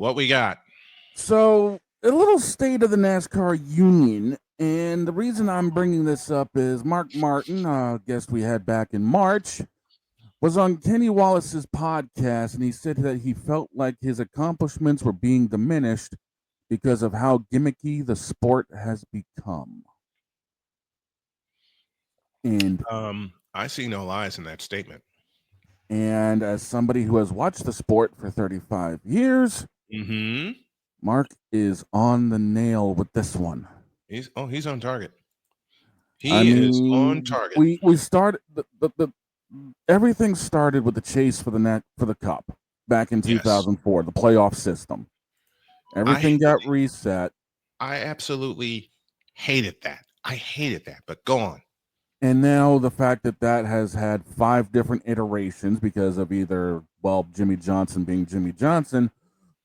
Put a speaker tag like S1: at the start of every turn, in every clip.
S1: What we got?
S2: So, a little state of the NASCAR union. And the reason I'm bringing this up is Mark Martin, guest we had back in March, was on Kenny Wallace's podcast, and he said that he felt like his accomplishments were being diminished because of how gimmicky the sport has become. And
S1: I see no lies in that statement.
S2: as somebody who has watched the sport for 35 years,
S1: Mm-hmm.
S2: Mark is on the nail with this one.
S1: He's on target.
S2: I
S1: He is on
S2: mean,
S1: target.
S2: we started the everything started with the chase for the cup back in
S1: Yes.
S2: 2004, the playoff system.
S1: I
S2: Everything got reset,
S1: I absolutely hated that. I hated that. But go on.
S2: and now the fact that that has had 5 different iterations because of either Jimmy Johnson being Jimmy Johnson,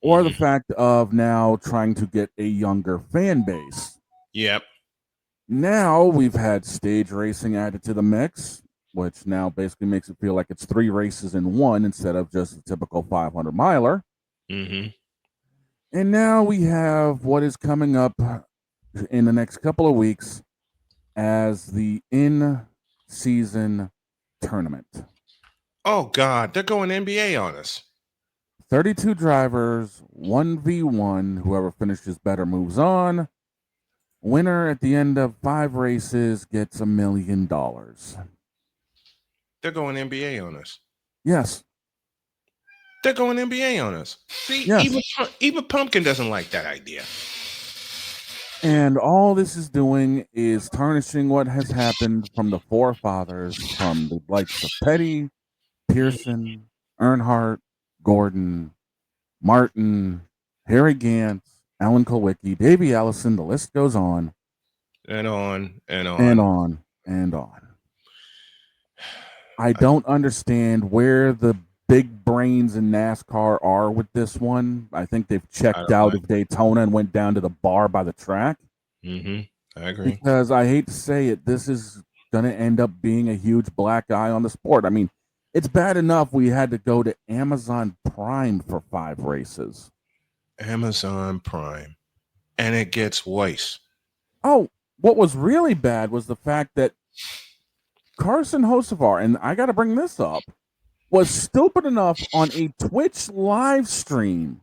S2: or the
S1: Mm-hmm.
S2: fact of now trying to get a younger fan base.
S1: Yep.
S2: Now we've had stage racing added to the mix, which now basically makes it feel like it's 3 races in one instead of just a typical 500 miler.
S1: Mm-hmm.
S2: And now we have what is coming up in the next couple of weeks as the in season tournament.
S1: Oh God, they're going NBA on us.
S2: 32 drivers, 1v1. Whoever finishes better moves on. Winner at the end of 5 races gets $1 million.
S1: They're going NBA on us.
S2: Yes.
S1: They're going NBA on us. See,
S2: Yes.
S1: even Pumpkin doesn't like that idea.
S2: And all this is doing is tarnishing what has happened from the forefathers, from the likes of Petty, Pearson, Earnhardt, Gordon, Martin, Harry Gantz, Alan Kulwicki, Davey Allison. The list goes on
S1: And on and on.
S2: and on and on. I don't understand where the big brains in NASCAR are with this one. I think they've checked out of Daytona and went down to the bar by the track.
S1: Mm-hmm. I agree.
S2: Because I hate to say it, this is going to end up being a huge black eye on the sport. I mean, it's bad enough we had to go to Amazon Prime for 5 races.
S1: Amazon Prime. And it gets worse.
S2: Oh, what was really bad was the fact that Carson Hocevar, and I got to bring this up, was stupid enough on a Twitch live stream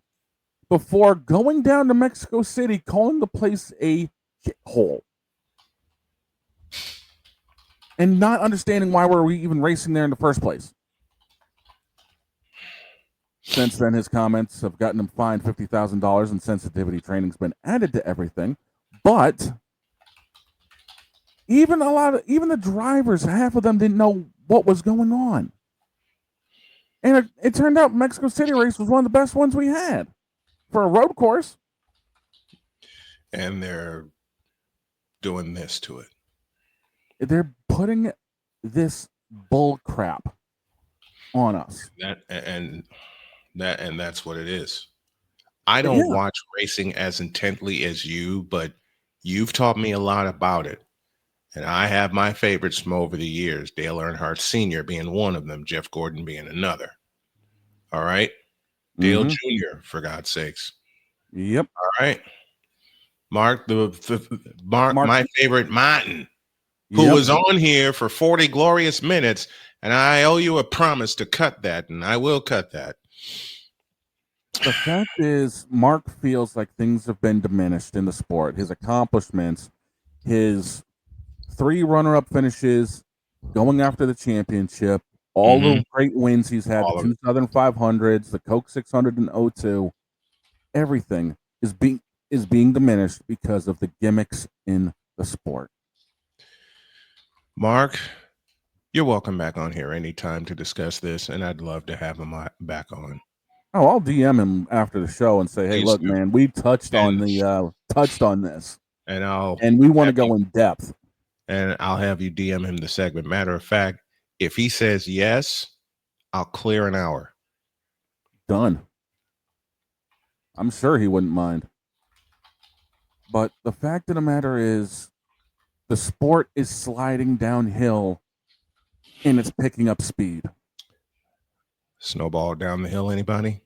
S2: before going down to Mexico City, calling the place a hole. And not understanding why were we even racing there in the first place. Since then, his comments have gotten him fined $50,000, and sensitivity training's been added to everything. But even the drivers, half of them didn't know what was going on. And it turned out Mexico City race was one of the best ones we had for a road course.
S1: And they're doing this to it.
S2: They're putting this bull crap on us.
S1: That's what it is. I don't watch racing as intently as you, but you've taught me a lot about it. And I have my favorites from over the years, Dale Earnhardt Sr. being one of them, Jeff Gordon being another. All right? Dale Jr., for God's sakes.
S2: Yep.
S1: All right. Mark, my favorite Martin, who was on here for 40 glorious minutes, and I owe you a promise to cut that, and I will cut that.
S2: The fact is, Mark feels like things have been diminished in the sport. His accomplishments, his 3 runner-up finishes, going after the championship, all the great wins he's had, the 2 Southern 500s, the Coke 600 in 02, everything is being diminished because of the gimmicks in the sport.
S1: Mark, you're welcome back on here anytime to discuss this, and I'd love to have him back on.
S2: Oh, I'll DM him after the show and say, "Hey, look, man, we touched on this, and we want to go in depth."
S1: And I'll have you DM him the segment. Matter of fact, if he says yes, I'll clear an hour.
S2: Done. I'm sure he wouldn't mind. But the fact of the matter is, the sport is sliding downhill, and it's picking up speed.
S1: Snowball down the hill, anybody?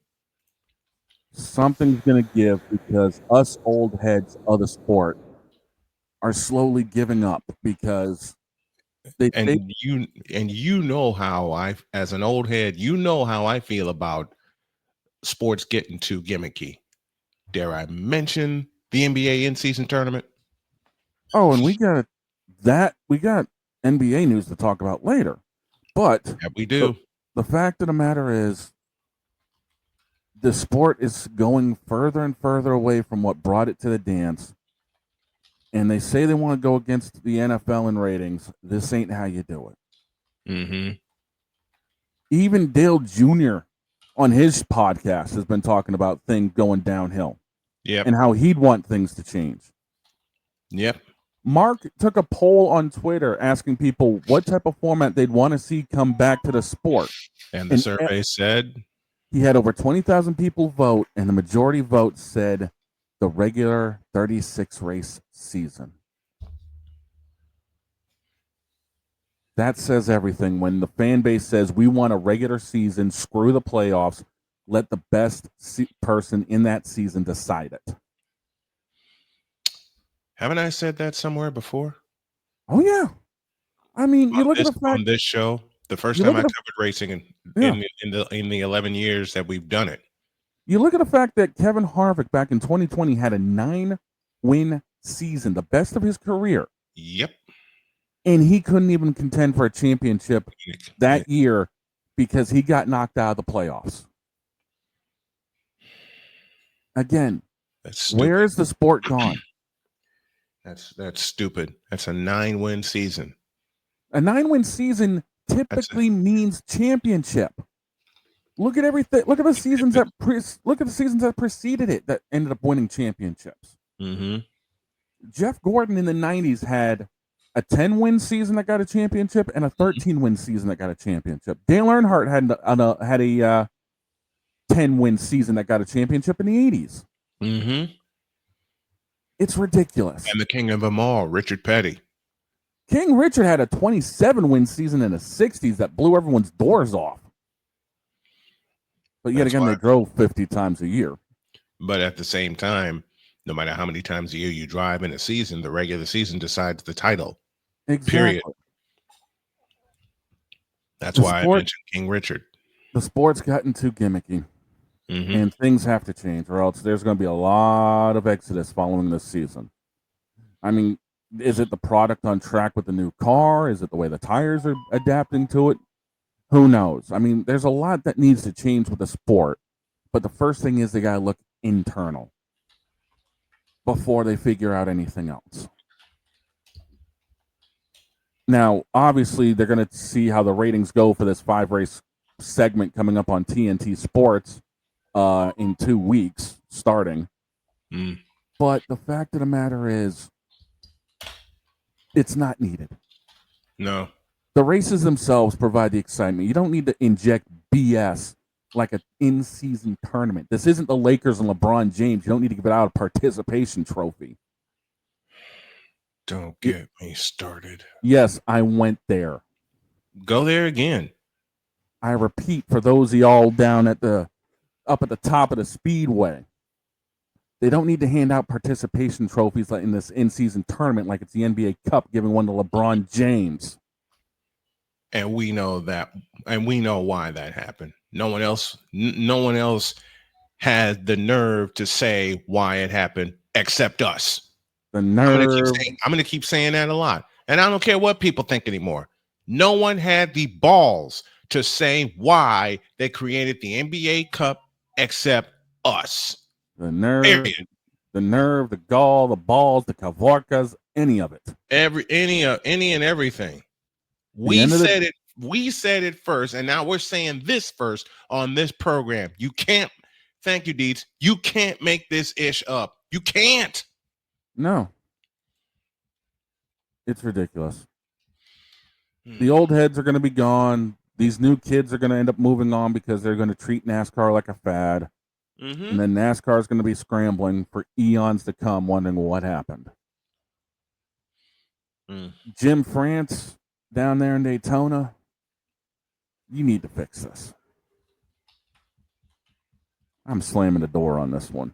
S2: something's going to give because us old heads of the sport are slowly giving up because they
S1: And you know how I, as an old head, you know how I feel about sports getting too gimmicky. Dare I mention the NBA in-season tournament?
S2: oh, and we got NBA news to talk about later. But
S1: Yeah, we
S2: the,
S1: do.
S2: the fact of the matter is the sport is going further and further away from what brought it to the dance. And they say they want to go against the NFL in ratings. This ain't how you do it.
S1: Mm-hmm.
S2: Even Dale Jr. on his podcast has been talking about things going downhill
S1: Yep.
S2: and how he'd want things to change.
S1: Yep.
S2: Mark took a poll on Twitter asking people what type of format they'd want to see come back to the sport.
S1: And the survey said
S2: he had over 20,000 people vote, and the majority vote said the regular 36 race season. That says everything when the fan base says we want a regular season, screw the playoffs, let the best person in that season decide it.
S1: Haven't I said that somewhere before?
S2: Oh, yeah. I mean, you look at the fact
S1: on this show, the first time I covered racing in the 11 years that we've done it.
S2: You look at the fact that Kevin Harvick back in 2020 had a 9-win season, the best of his career.
S1: Yep.
S2: And he couldn't even contend for a championship that year because he got knocked out of the playoffs. Again, where is the sport gone?
S1: That's stupid. That's a 9-win season.
S2: A 9-win season typically means championship. Look at everything. Look at the seasons that preceded it that ended up winning championships.
S1: Mm-hmm.
S2: Jeff Gordon in the 90s had a 10-win season that got a championship and a 13-win season that got a championship. Dale Earnhardt had a 10-win season that got a championship in the 80s.
S1: Mm-hmm.
S2: It's ridiculous.
S1: And the king of them all, Richard Petty.
S2: King Richard had a 27-win season in the 60s that blew everyone's doors off. But yet again, they drove 50 times a year.
S1: But at the same time, no matter how many times a year you drive in a season, the regular season decides the title.
S2: Exactly.
S1: Period. That's why I mentioned King Richard.
S2: The sport's gotten too gimmicky. Mm-hmm. And things have to change, or else there's going to be a lot of exodus following this season. I mean, is it the product on track with the new car? Is it the way the tires are adapting to it? Who knows? I mean, there's a lot that needs to change with the sport. But the first thing is they got to look internal before they figure out anything else. Now, obviously, they're going to see how the ratings go for this 5-race segment coming up on TNT Sports in 2 weeks starting. But the fact of the matter is, it's not needed.
S1: No.
S2: The races themselves provide the excitement. You don't need to inject BS like an in-season tournament. This isn't the Lakers and LeBron James. You don't need to give it out a participation trophy.
S1: Don't get me started.
S2: Yes, I went there.
S1: Go there again.
S2: I repeat, for those of y'all down up at the top of the speedway, they don't need to hand out participation trophies like in this in-season tournament like it's the NBA Cup, giving one to LeBron James.
S1: And we know that, and we know why that happened. No one else had the nerve to say why it happened except us.
S2: The nerve.
S1: I'm going to keep saying that a lot. And I don't care what people think anymore. No one had the balls to say why they created the NBA Cup except us.
S2: The nerve. Period. The nerve, the gall, the balls, the Kavorkas, any of it.
S1: Any and everything. We said it first, and now we're saying this first on this program. You can't, thank you, Deeds. You can't make this ish up. You can't.
S2: No. It's ridiculous. The old heads are going to be gone. These new kids are going to end up moving on because they're going to treat NASCAR like a fad. Mm-hmm. And then NASCAR is going to be scrambling for eons to come, wondering what happened. Jim France down there in Daytona, you need to fix this. I'm slamming the door on this one.